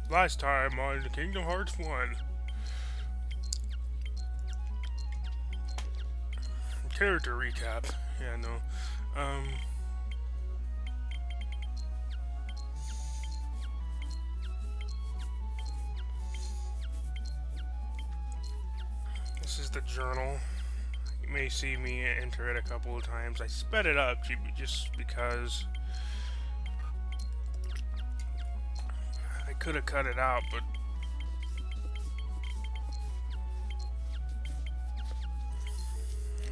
Last time on Kingdom Hearts 1. Character recap. Yeah, no. This is the journal. You may see me enter it a couple of times. I sped it up just because I could have cut it out, but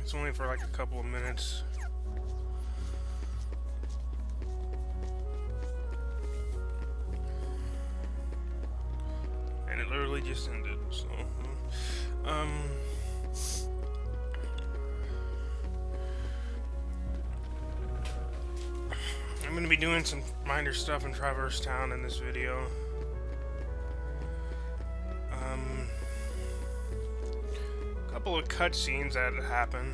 it's only for like a couple of minutes. And it literally just ended, so I'm gonna be doing some minor stuff in Traverse Town in this video. Couple of cutscenes that happen.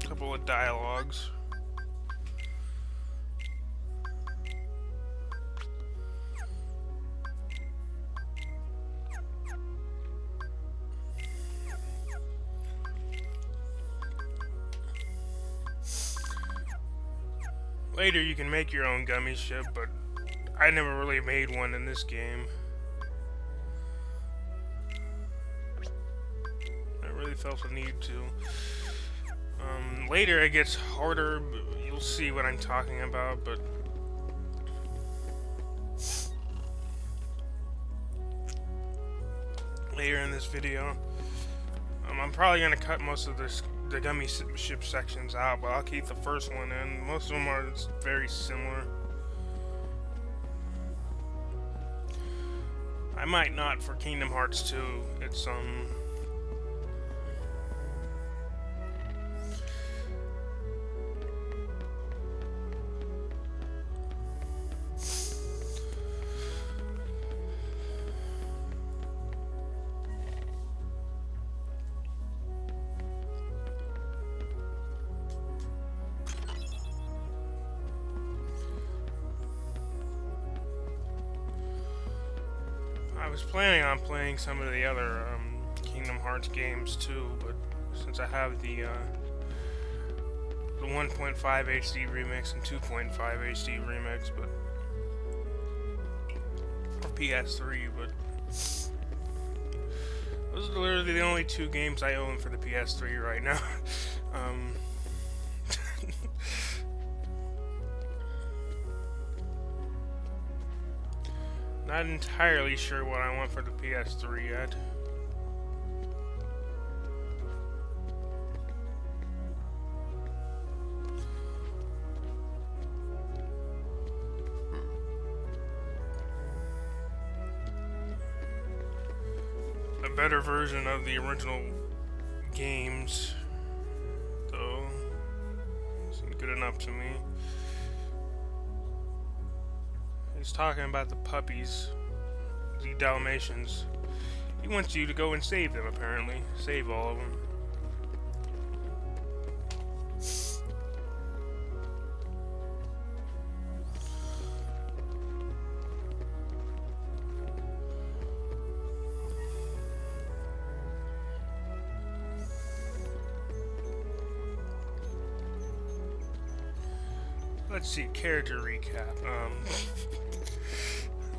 Couple of dialogues. Later you can make your own gummy ship, but I never really made one in this game. I really felt the need to. Later it gets harder, you'll see what I'm talking about, but later in this video, I'm probably going to cut most of the gummy ship sections out, but I'll keep the first one in. Most of them are very similar. I might not for Kingdom Hearts 2. It's I was planning on playing some of the other Kingdom Hearts games too, but since I have the 1.5 HD remix and 2.5 HD remix, but for PS3, but those are literally the only two games I own for the PS3 right now. Not entirely sure what I want for the PS3 yet. A better version of the original games, though, isn't good enough to me. He's talking about the puppies, the Dalmatians. He wants you to go and save them, apparently. Save all of them. Let's see, character recap.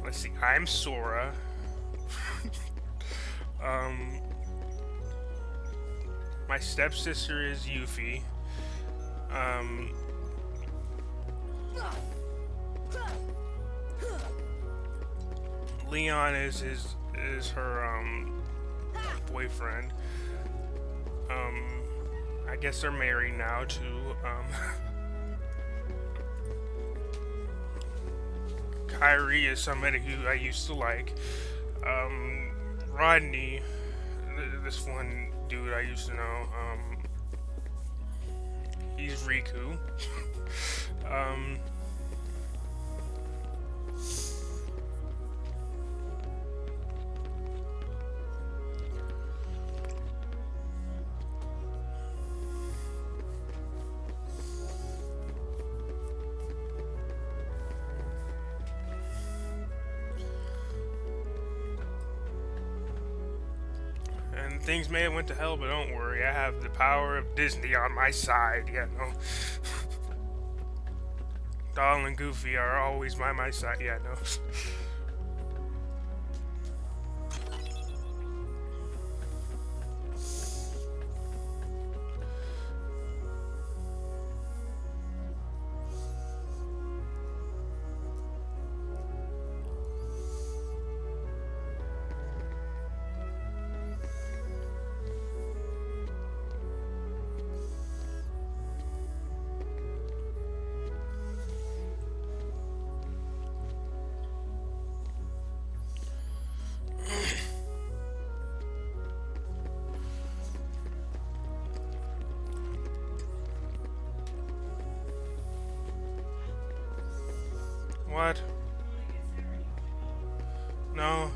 Let's see, I'm Sora. My stepsister is Yuffie. Leon is her boyfriend. I guess they're married now too. Kyrie is somebody who I used to like. Rodney, this one dude I used to know, he's Riku. things may have went to hell, but don't worry, I have the power of Disney on my side, you know. Donald and Goofy are always by my side, yeah, no. What? No.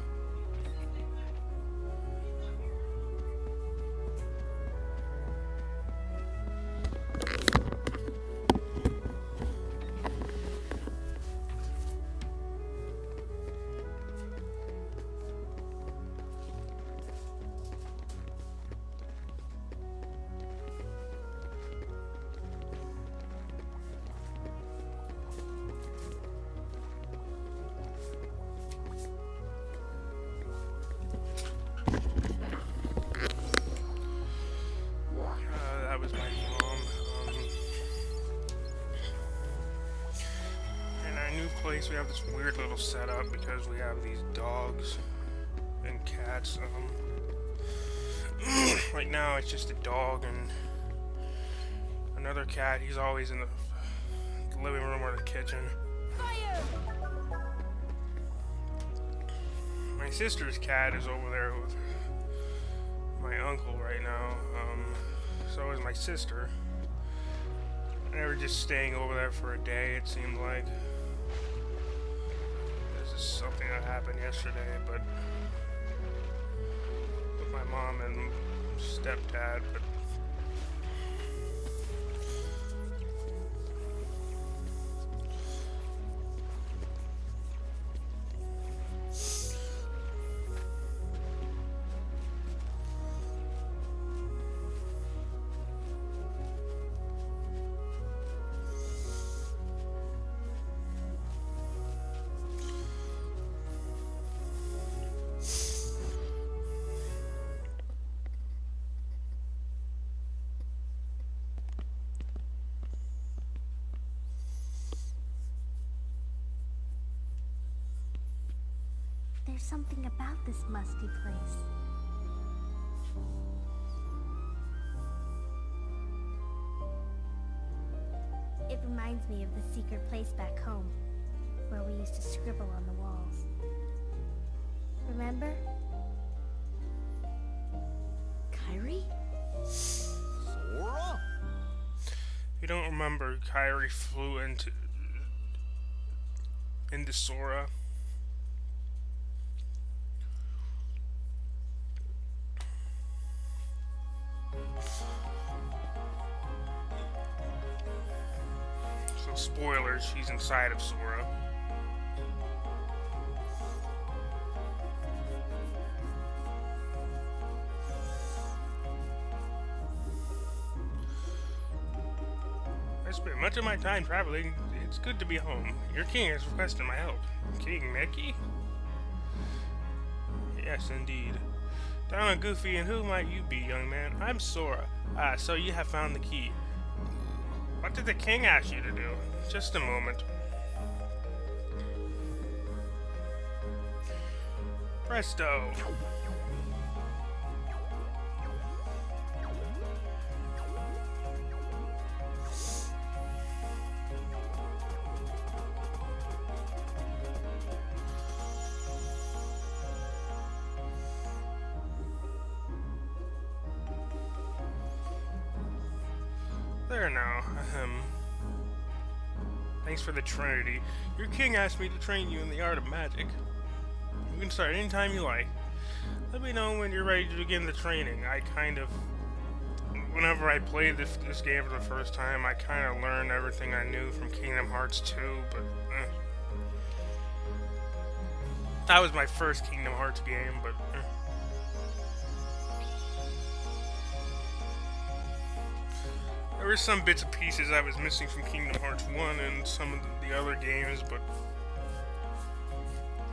That was my mom. In our new place, we have this weird little setup because we have these dogs and cats. Right now, it's just a dog and another cat. He's always in the living room or the kitchen. Fire! My sister's cat is over there with my uncle right now. So is my sister. And they were just staying over there for a day, it seemed like. This is something that happened yesterday, but with my mom and stepdad, but There's something about this musty place. It reminds me of the secret place back home, where we used to scribble on the walls. Remember? Kyrie? Sora? if you don't remember, Kyrie flew into Sora. So spoilers, she's inside of Sora. I spent much of my time traveling. It's good to be home. Your king has requested my help. King Mickey? Yes, indeed. Donald, Goofy, and who might you be, young man? I'm Sora. Ah, so you have found the key. What did the king ask you to do? Just a moment. Presto! There now. Thanks for the Trinity. Your king asked me to train you in the art of magic. You can start anytime you like. Let me know when you're ready to begin the training. Whenever I played this game for the first time, I kind of learned everything I knew from Kingdom Hearts 2, but that was my first Kingdom Hearts game, but There were some bits and pieces I was missing from Kingdom Hearts 1 and some of the other games, but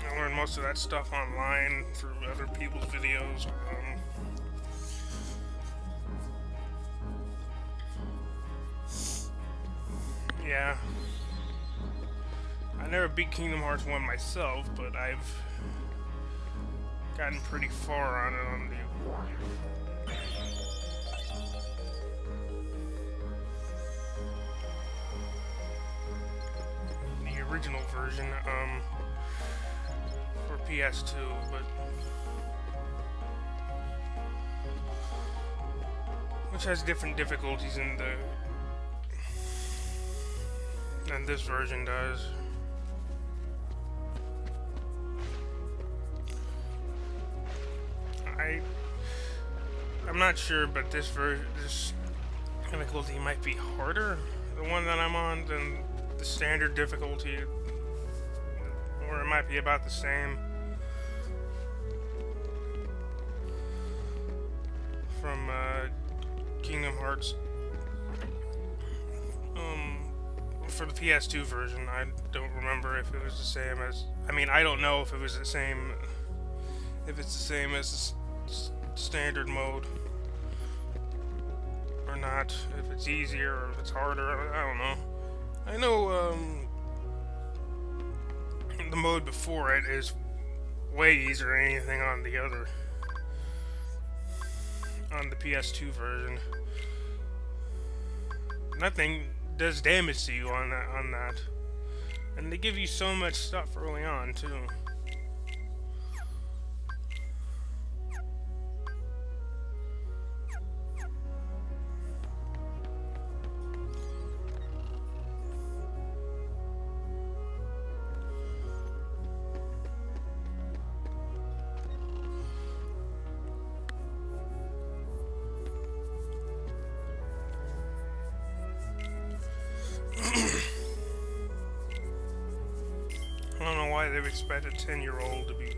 I learned most of that stuff online through other people's videos. Yeah. I never beat Kingdom Hearts 1 myself, but I've gotten pretty far on it on the original version for PS2, but which has different difficulties than this version does. I'm not sure, but this difficulty might be harder, the one that I'm on, than the standard difficulty, or it might be about the same. From Kingdom Hearts. For the PS2 version, I don't remember if it was the same as. I mean, I don't know if it was the same. If it's the same as the standard mode or not. If it's easier or if it's harder, I don't know. I know the mode before it is way easier than anything on the PS2 version. Nothing does damage to you on that. And they give you so much stuff early on too. I don't know why they would expect a 10-year-old to be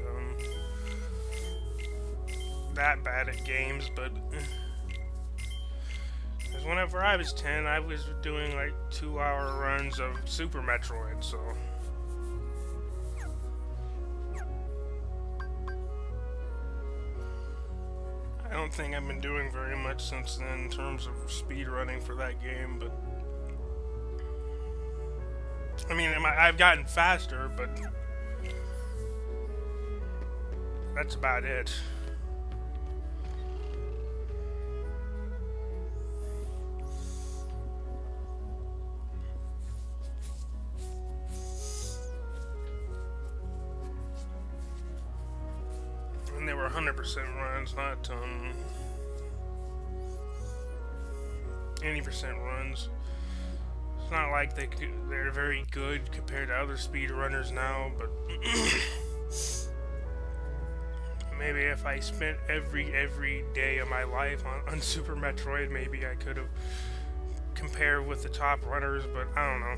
that bad at games, but because whenever I was 10, I was doing like 2-hour runs of Super Metroid, so I don't think I've been doing very much since then in terms of speed running for that game, but I mean, I've gotten faster, but that's about it. And they were 100% runs, not 80% runs. It's not like they're very good compared to other speedrunners now, but maybe if I spent every day of my life on Super Metroid, maybe I could have compared with the top runners, but I don't know.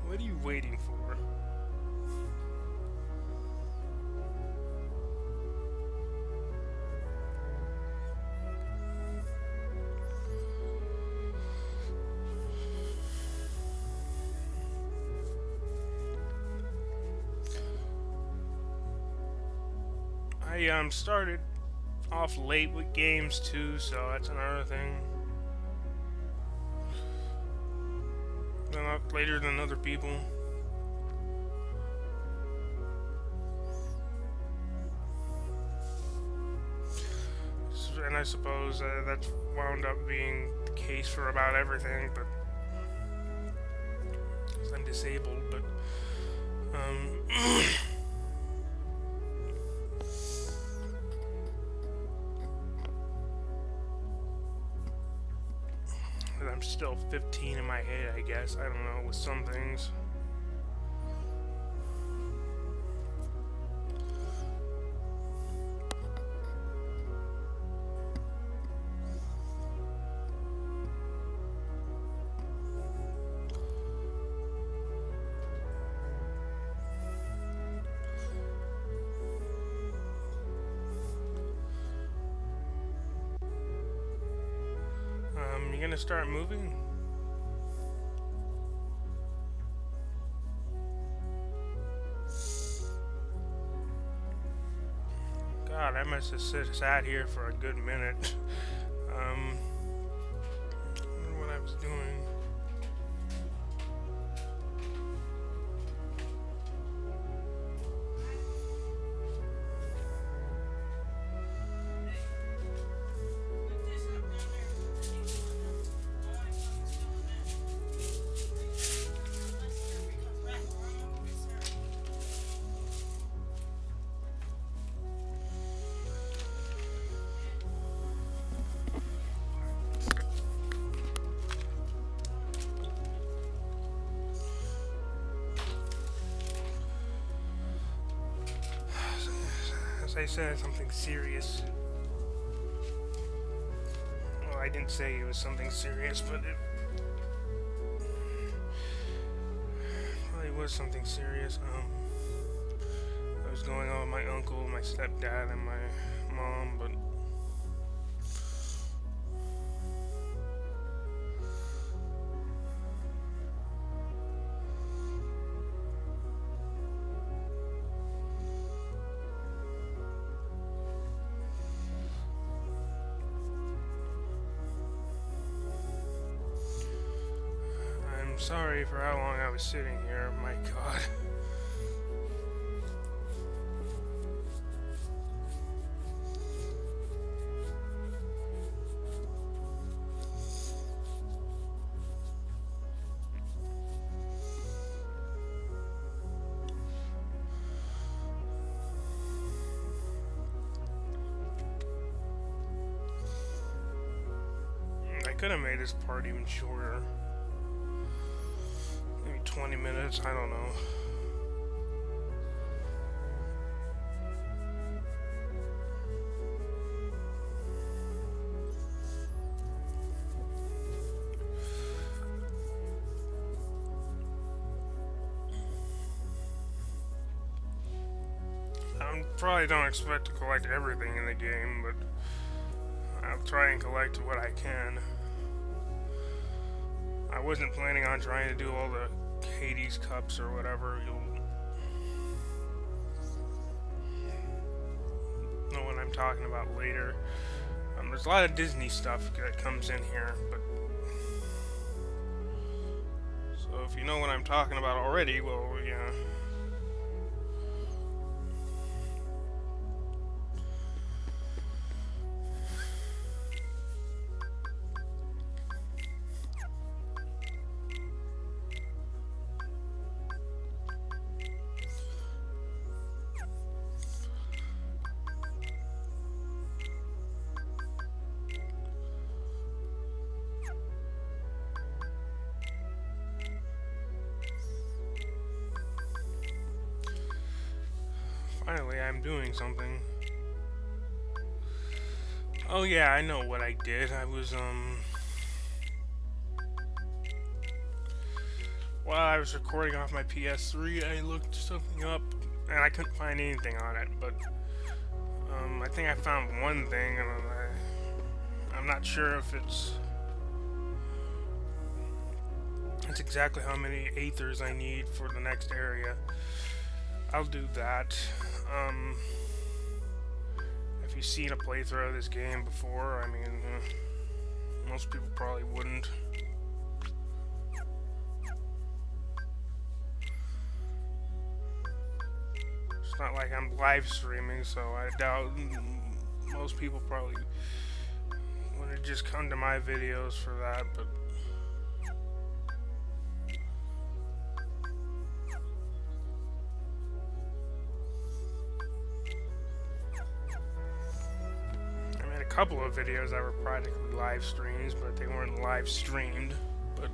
What are you waiting for? I started off late with games too, so that's another thing. Later than other people. And I suppose that's wound up being the case for about everything, but 'cause I'm disabled, but I'm still 15 in my head, I guess. I don't know, with some things. gonna start moving? God, I must have sat here for a good minute. I wonder what I was doing. As I said, something serious. Well, I didn't say it was something serious, but it probably was something serious. I was going on with my uncle, my stepdad, and my mom, but I'm sorry for how long I was sitting here. My God. I could have made this part even shorter. Maybe 20 minutes, I don't know. I probably don't expect to collect everything in the game, but I'll try and collect what I can. I wasn't planning on trying to do all the Hades cups or whatever. You'll know what I'm talking about later. There's a lot of Disney stuff that comes in here, but so if you know what I'm talking about already, well, yeah. Finally, I'm doing something. Oh yeah, I know what I did. I was, while I was recording off my PS3, I looked something up, and I couldn't find anything on it, but, I think I found one thing, and I'm not sure if it's exactly how many aethers I need for the next area. I'll do that. If you've seen a playthrough of this game before, I mean, most people probably wouldn't. It's not like I'm live streaming, so I doubt most people probably would have just come to my videos for that, but a couple of videos that were practically live streams, but they weren't live streamed. But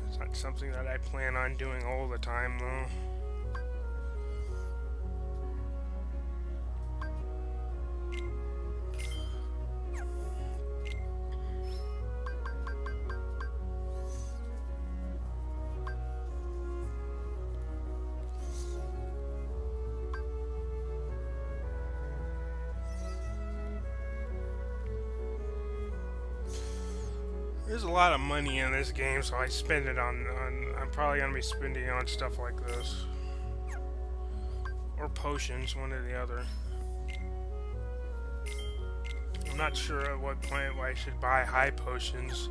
it's not something that I plan on doing all the time, though. There's a lot of money in this game, so I spend it on I'm probably gonna be spending it on stuff like this. Or potions, one or the other. I'm not sure at what point I should buy high potions.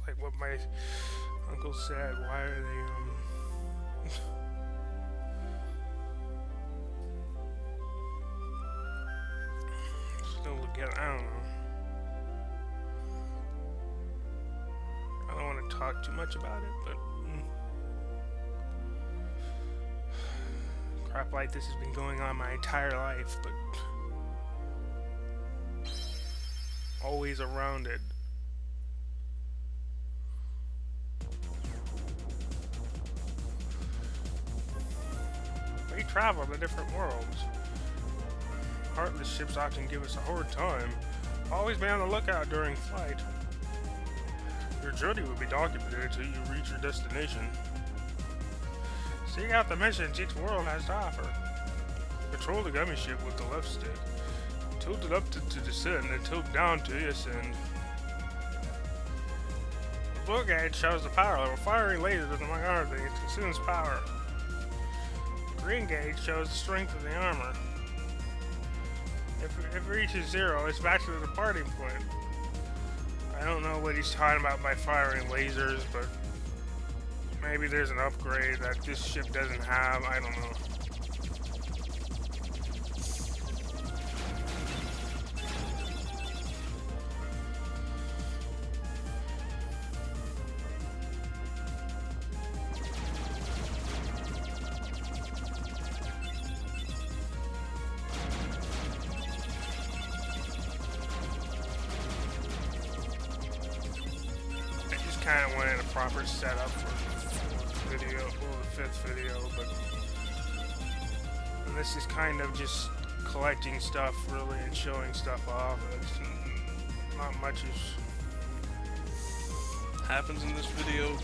Like what my uncle said, why are they, still together, I don't know. I don't want to talk too much about it, but crap like this has been going on my entire life, but always around it. We travel to different worlds. Heartless ships often give us a hard time. Always be on the lookout during flight. Your journey will be documented until you reach your destination. Seek out the missions each world has to offer. Control the gummy ship with the left stick. Tilt it up to descend and tilt down to ascend. The blue gauge shows the power level. Firing lasers among other things consumes power. Green gauge shows the strength of the armor. If it reaches 0, it's back to the departing point. I don't know what he's talking about by firing lasers, but maybe there's an upgrade that this ship doesn't have. I don't know. Kind of wanted a proper setup for the video, or the 5th video, but and this is kind of just collecting stuff really and showing stuff off. It's not much happens in this video.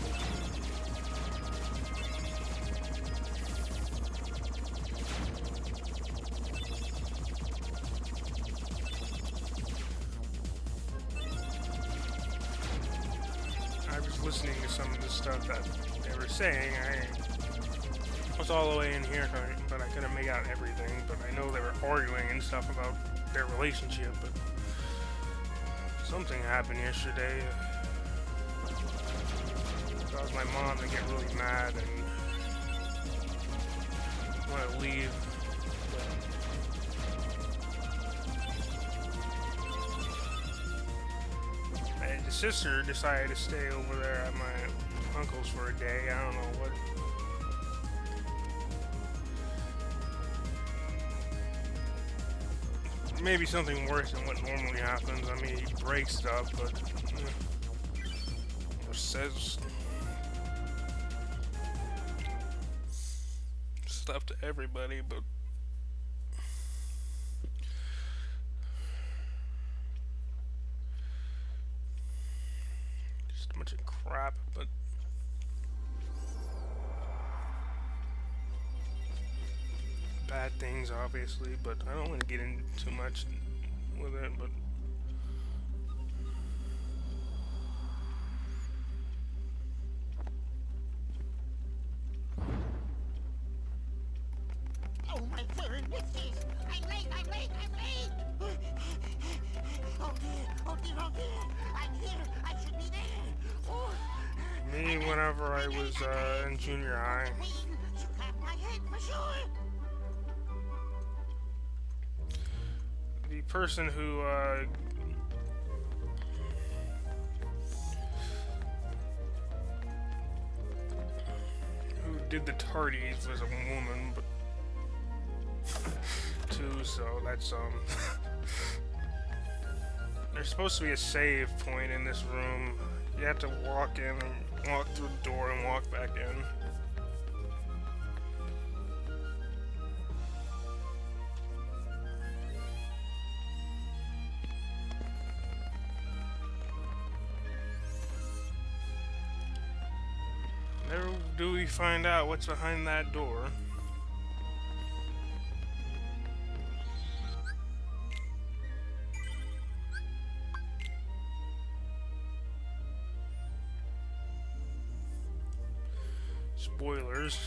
Listening to some of the stuff that they were saying, I was all the way in here, but I couldn't make out everything. But I know they were arguing and stuff about their relationship. But something happened yesterday. Caused my mom to get really mad and want to leave. The sister decided to stay over there at my uncle's for a day. I don't know what. Maybe something worse than what normally happens. I mean, he breaks stuff, but or says stuff to everybody, but. A bunch of crap, but bad things obviously, but I don't want to get into too much with it, but oh my word, Mrs. I'm late. Oh dear, I'm here, I should be there. me whenever I was in junior high. The person who did the tardies was a woman, but to do so. That's there's supposed to be a save point in this room. You have to walk in and walk through the door and walk back in. Never do we find out what's behind that door. Spoilers.